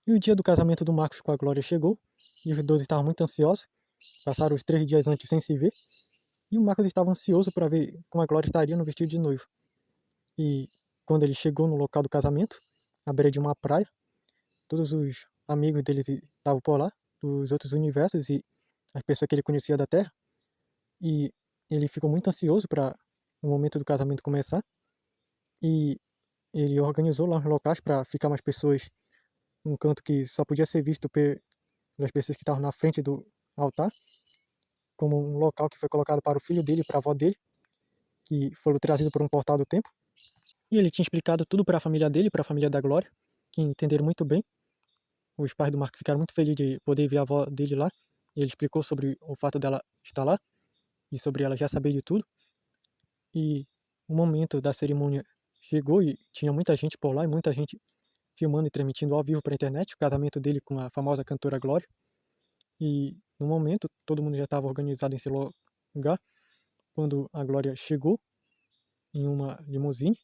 E o dia do casamento do Marcos com a Glória chegou, e os dois estavam muito ansiosos. Passaram os 3 dias antes sem se ver, e o Marcos estava ansioso para ver como a Glória estaria no vestido de noivo. E quando ele chegou no local do casamento, à beira de uma praia, todos os amigos dele estavam por lá, dos outros universos e as pessoas que ele conhecia da Terra. E ele ficou muito ansioso para o momento do casamento começar. E ele organizou lá uns locais para ficar mais pessoas num canto que só podia ser visto pelas pessoas que estavam na frente do altar, como um local que foi colocado para o filho dele e para a avó dele, que foram trazidos por um portal do tempo. E ele tinha explicado tudo para a família dele, para a família da Glória, que entenderam muito bem. Os pais do Marco ficaram muito felizes de poder ver a avó dele lá. E ele explicou sobre o fato dela estar lá e sobre ela já saber de tudo. E o momento da cerimônia chegou e tinha muita gente por lá e muita gente filmando e transmitindo ao vivo para a internet o casamento dele com a famosa cantora Glória. E no momento todo mundo já estava organizado em seu lugar quando a Glória chegou em uma limusine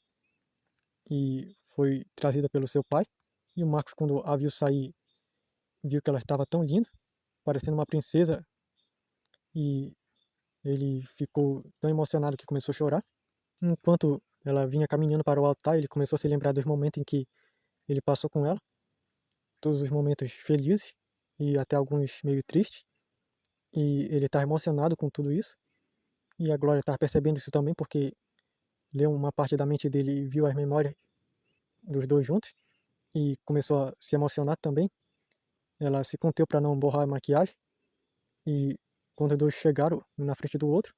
e foi trazida pelo seu pai. E o Marcos, quando a viu sair, viu que ela estava tão linda, parecendo uma princesa, e ele ficou tão emocionado que começou a chorar. Enquanto ela vinha caminhando para o altar, ele começou a se lembrar dos momentos em que ele passou com ela, todos os momentos felizes e até alguns meio tristes. E ele estava emocionado com tudo isso. E a Glória estava percebendo isso também, porque leu uma parte da mente dele e viu as memórias dos dois juntos e começou a se emocionar também. Ela se conteve para não borrar a maquiagem e quando os dois chegaram um na frente do outro,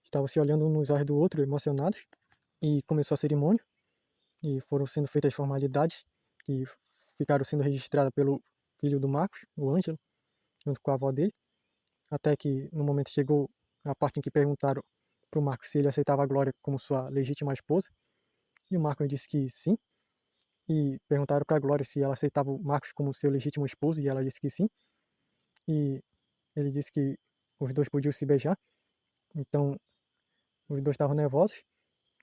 estavam se olhando um nos olhos do outro, emocionados, e começou a cerimônia e foram sendo feitas as formalidades que ficaram sendo registradas pelo filho do Marcos, o Ângelo, junto com a avó dele, até que no momento chegou a parte em que perguntaram para o Marcos se ele aceitava a Glória como sua legítima esposa, e o Marcos disse que sim, e perguntaram para a Glória se ela aceitava o Marcos como seu legítimo esposo, e ela disse que sim, e ele disse que os dois podiam se beijar, então os dois estavam nervosos,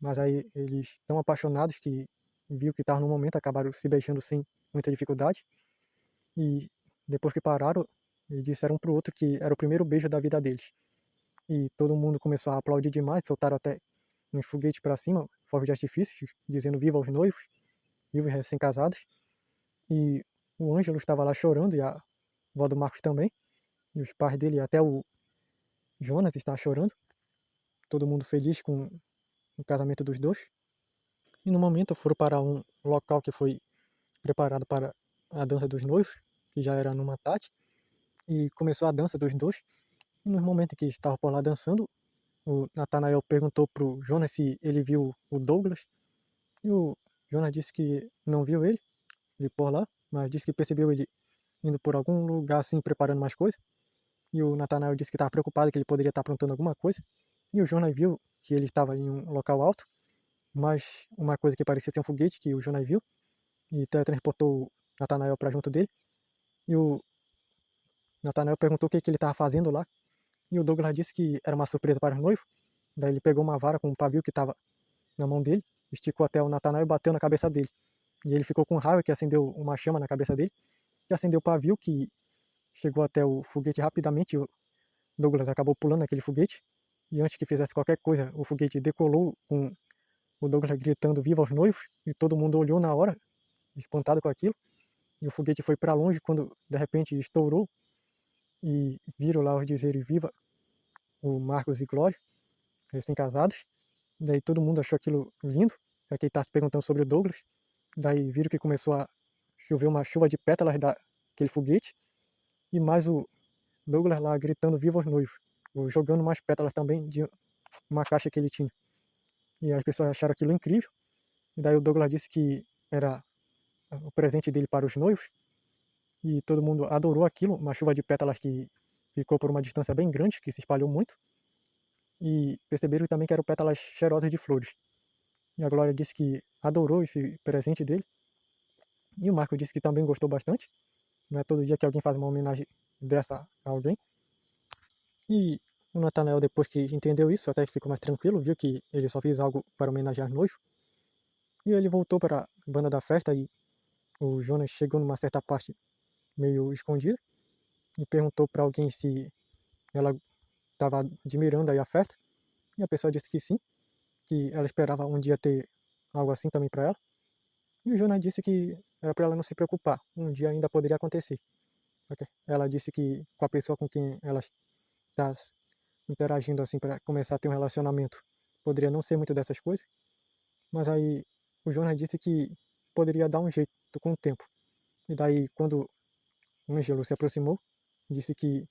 mas aí eles tão apaixonados que viu que estavam no momento, acabaram se beijando sem muita dificuldade, e depois que pararam, eles disseram um pro outro que era o primeiro beijo da vida deles. E todo mundo começou a aplaudir demais, soltaram até uns foguetes para cima, fogos de artifício, dizendo viva aos noivos, viva os recém-casados. E o Ângelo estava lá chorando, e a avó do Marcos também, e os pais dele, até o Jonas estava chorando, todo mundo feliz com o casamento dos dois. E no momento foram para um local que foi preparado para a dança dos noivos, que já era numa tarde, e começou a dança dos dois. E no momento que estavam por lá dançando, o Natanael perguntou pro Jonas se ele viu o Douglas, e o Jonas disse que não viu ele por lá, mas disse que percebeu ele indo por algum lugar assim, preparando mais coisas. E o Natanael disse que estava preocupado que ele poderia estar aprontando alguma coisa. E o Jonas viu que ele estava em um local alto, mas uma coisa que parecia ser um foguete que o Jonas viu, e teletransportou o Natanael para junto dele. E o Natanael perguntou o que ele estava fazendo lá. E o Douglas disse que era uma surpresa para os noivos. Daí ele pegou uma vara com um pavio que estava na mão dele, esticou até o Natanael e bateu na cabeça dele. E ele ficou com raiva que acendeu uma chama na cabeça dele, e acendeu o pavio que chegou até o foguete rapidamente. E o Douglas acabou pulando aquele foguete. E antes que fizesse qualquer coisa, o foguete decolou com o Douglas gritando viva aos noivos. E todo mundo olhou na hora, espantado com aquilo. E o foguete foi para longe quando de repente estourou. E viram lá os dizeres viva o Marcos e Glória, recém-casados. Daí todo mundo achou aquilo lindo, já que ele estava se perguntando sobre o Douglas. Daí viram que começou a chover uma chuva de pétalas daquele foguete. E mais o Douglas lá gritando viva os noivos, jogando mais pétalas também de uma caixa que ele tinha. E as pessoas acharam aquilo incrível. E daí o Douglas disse que era o presente dele para os noivos. E todo mundo adorou aquilo, uma chuva de pétalas que ficou por uma distância bem grande, que se espalhou muito. E perceberam também que eram pétalas cheirosas de flores. E a Glória disse que adorou esse presente dele. E o Marco disse que também gostou bastante. Não é todo dia que alguém faz uma homenagem dessa a alguém. E o Natanael, depois que entendeu isso, até que ficou mais tranquilo, viu que ele só fez algo para homenagear os noivos. E ele voltou para a banda da festa e o Jonas chegou numa certa parte meio escondida e perguntou para alguém se ela estava admirando aí a festa, e a pessoa disse que sim, que ela esperava um dia ter algo assim também para ela. E o Jonas disse que era para ela não se preocupar, um dia ainda poderia acontecer. Ok? Ela disse que com a pessoa com quem ela está interagindo assim para começar a ter um relacionamento poderia não ser muito dessas coisas, mas aí o Jonas disse que poderia dar um jeito com o tempo. E daí quando o Ângelo se aproximou, disse que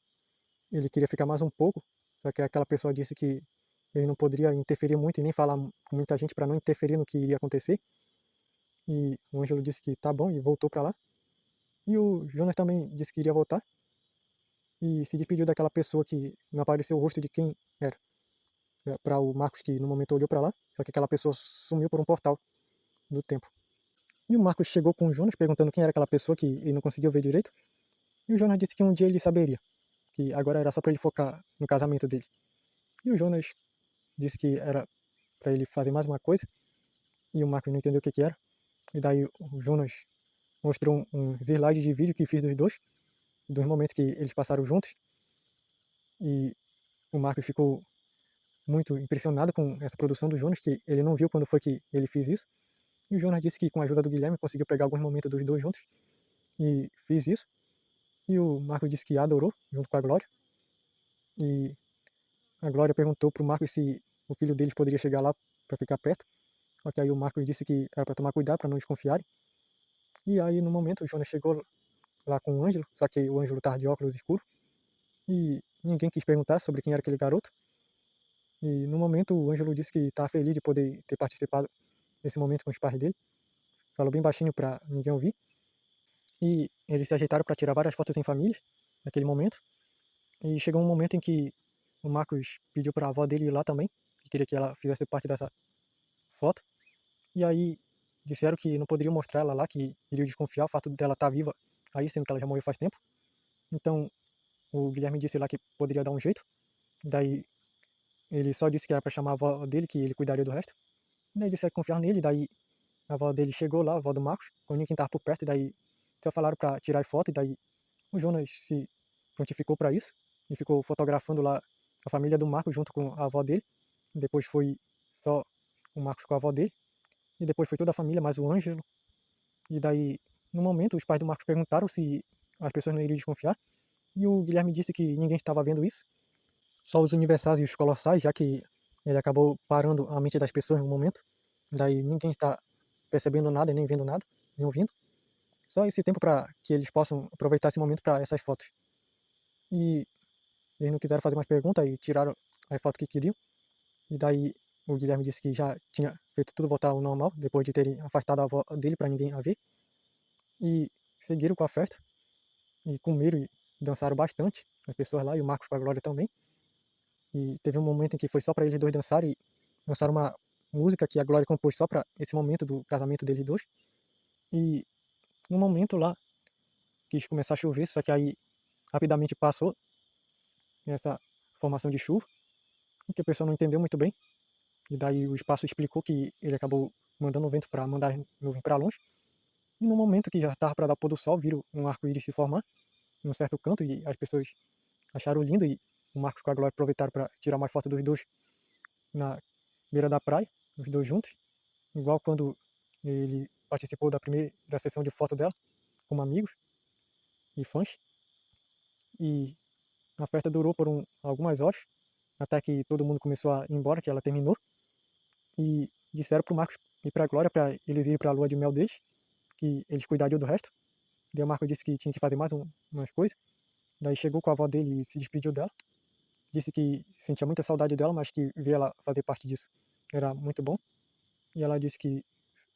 ele queria ficar mais um pouco, só que aquela pessoa disse que ele não poderia interferir muito e nem falar com muita gente para não interferir no que iria acontecer. E o Ângelo disse que tá bom e voltou para lá. E o Jonas também disse que iria voltar e se despediu daquela pessoa que não apareceu o rosto de quem era. Para o Marcos, que no momento olhou para lá, só que aquela pessoa sumiu por um portal do tempo. E o Marcos chegou com o Jonas perguntando quem era aquela pessoa que ele não conseguiu ver direito. E o Jonas disse que um dia ele saberia, que agora era só para ele focar no casamento dele. E o Jonas disse que era para ele fazer mais uma coisa, e o Marcos não entendeu o que que era. E daí o Jonas mostrou uns slides de vídeo que fiz dos momentos que eles passaram juntos. E o Marcos ficou muito impressionado com essa produção do Jonas, que ele não viu quando foi que ele fez isso. E o Jonas disse que com a ajuda do Guilherme conseguiu pegar alguns momentos dos dois juntos e fez isso. E o Marcos disse que adorou, junto com a Glória. E a Glória perguntou pro Marcos se o filho deles poderia chegar lá para ficar perto. Só que aí o Marcos disse que era para tomar cuidado, para não desconfiarem. E aí no momento o Jonas chegou lá com o Ângelo, só que o Ângelo estava de óculos escuros. E ninguém quis perguntar sobre quem era aquele garoto. E no momento o Ângelo disse que estava feliz de poder ter participado desse momento com os pais dele. Falou bem baixinho para ninguém ouvir. E eles se ajeitaram para tirar várias fotos em família naquele momento. E chegou um momento em que o Marcos pediu para a avó dele ir lá também, que queria que ela fizesse parte dessa foto. E aí disseram que não poderiam mostrar ela lá, que iriam desconfiar o fato dela estar viva aí, sendo que ela já morreu faz tempo. Então o Guilherme disse lá que poderia dar um jeito. Daí ele só disse que era para chamar a avó dele, que ele cuidaria do resto. Daí disseram que confiar nele, daí a avó dele chegou lá, a avó do Marcos, com ninguém estava por perto, e daí só falaram para tirar foto, e daí o Jonas se prontificou para isso, e ficou fotografando lá a família do Marcos junto com a avó dele. Depois foi só o Marcos com a avó dele, e depois foi toda a família, mais o Ângelo. E daí, no momento, os pais do Marcos perguntaram se as pessoas não iriam desconfiar, e o Guilherme disse que ninguém estava vendo isso, só os universais e os colossais, já que ele acabou parando a mente das pessoas no momento. Daí ninguém está percebendo nada, nem vendo nada, nem ouvindo. Só esse tempo para que eles possam aproveitar esse momento para essas fotos. E eles não quiseram fazer mais perguntas e tiraram as fotos que queriam. E daí o Guilherme disse que já tinha feito tudo voltar ao normal, depois de terem afastado a avó dele para ninguém a ver. E seguiram com a festa, e comeram e dançaram bastante, as pessoas lá, e o Marcos com a Glória também. E teve um momento em que foi só para eles dois dançarem, e lançaram uma música que a Glória compôs só para esse momento do casamento deles dois. E no momento lá, quis começar a chover, só que aí rapidamente passou essa formação de chuva, o que a pessoa não entendeu muito bem. E daí o espaço explicou que ele acabou mandando o vento para mandar a nuvem para longe. E no momento que já estava para dar pôr do sol, viram um arco-íris se formar em um certo canto, e as pessoas acharam lindo, e o Marcos com a Glória aproveitaram para tirar mais foto dos dois na beira da praia, os dois juntos, igual quando ele participou da primeira sessão de foto dela, como amigos e fãs. E a festa durou por algumas horas, até que todo mundo começou a ir embora, que ela terminou. E disseram pro Marcos e pra Glória para eles irem pra lua de mel deles, que eles cuidariam do resto. Daí o Marcos disse que tinha que fazer mais umas coisas. Daí chegou com a avó dele e se despediu dela. Disse que sentia muita saudade dela, mas que ver ela fazer parte disso era muito bom. E ela disse que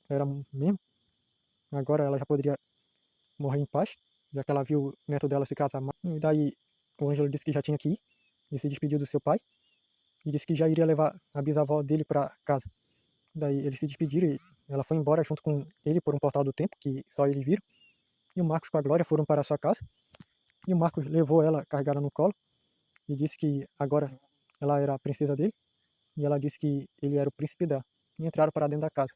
era mesmo. Agora ela já poderia morrer em paz, já que ela viu o neto dela se casar. E daí o Ângelo disse que já tinha que ir e se despediu do seu pai. E disse que já iria levar a bisavó dele para casa. Daí eles se despediram e ela foi embora junto com ele por um portal do tempo, que só eles viram. E o Marcos com a Glória foram para a sua casa. E o Marcos levou ela carregada no colo e disse que agora ela era a princesa dele. E ela disse que ele era o príncipe dela. E entraram para dentro da casa.